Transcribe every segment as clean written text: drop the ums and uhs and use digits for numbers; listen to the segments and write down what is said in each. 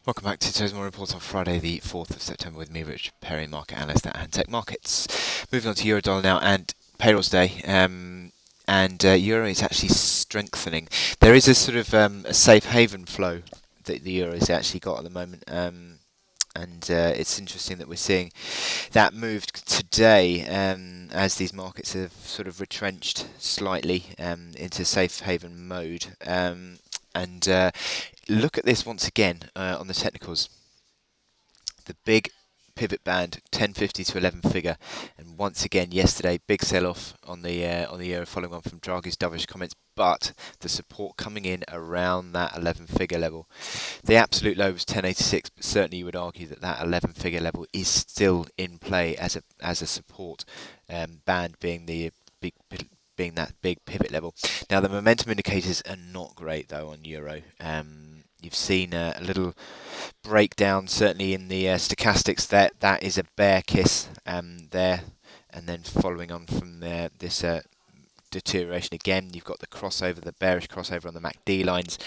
Welcome back to today's morning report on Friday, the 4th of September, with me, Rich Perry, market analyst at Tech Markets. Moving on to euro dollar now and payrolls day. And euro is actually strengthening. There is a sort of a safe haven flow that the euro has actually got at the moment. And it's interesting that we're seeing that moved today as these markets have sort of retrenched slightly into safe haven mode. And look at this once again on the technicals. The big pivot band 1050 to 11 figure, and once again yesterday big sell-off on the euro following on from Draghi's dovish comments, but the support coming in around that 11 figure level. The absolute low was 1086, but certainly you would argue that that 11 figure level is still in play as a support band, being the big being that big pivot level. Now the momentum indicators are not great though on euro. You've seen a little breakdown, certainly in the stochastics. That is a bear kiss there, and then following on from there, this deterioration again. You've got the crossover, the bearish crossover on the MACD lines.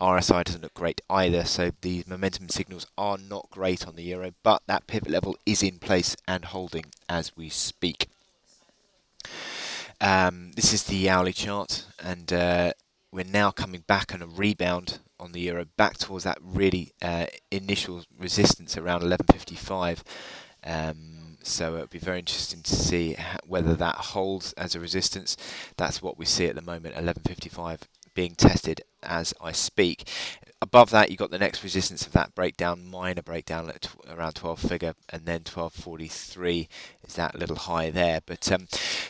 RSI doesn't look great either, so the momentum signals are not great on the euro, but that pivot level is in place and holding as we speak. This is the hourly chart, and we're now coming back on a rebound on the euro back towards that really initial resistance around 11.55. So it'll be very interesting to see whether that holds as a resistance. That's what we see at the moment, 11.55 being tested as I speak. Above that, you've got the next resistance of that breakdown, minor breakdown at around 12 figure, and then 12.43 is that little high there. But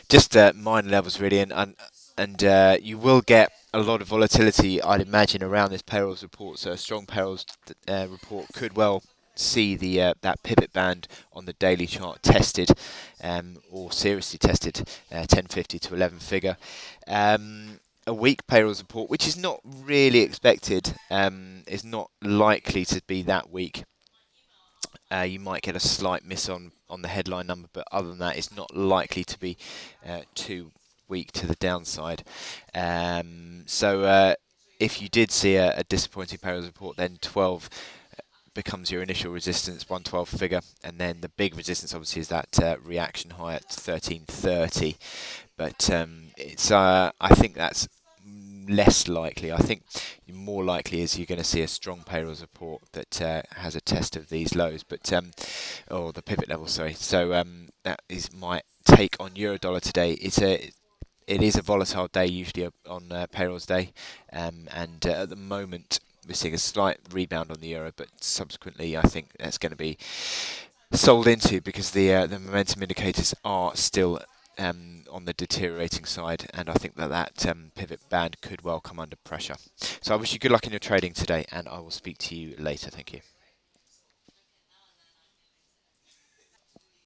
just minor levels really, and you will get a lot of volatility, I'd imagine, around this payrolls report. So a strong payrolls report could well see the that pivot band on the daily chart tested, or seriously tested, 1050 to 11 figure. A weak payrolls report, which is not really expected, is not likely to be that weak. You might get a slight miss on the headline number, but other than that, it's not likely to be too weak to the downside. So if you did see a disappointing payrolls report, then 12 becomes your initial resistance, 112 figure, and then the big resistance obviously is that reaction high at 1330. But I think that's less likely. I think more likely is you're going to see a strong payrolls report that has a test of these lows, but or the pivot level. Sorry. So that is my take on euro dollar today. It is a volatile day usually on payrolls day, and at the moment we're seeing a slight rebound on the euro, but subsequently I think that's going to be sold into because the momentum indicators are still on the deteriorating side, and I think that pivot band could well come under pressure. So I wish you good luck in your trading today, and I will speak to you later. Thank you.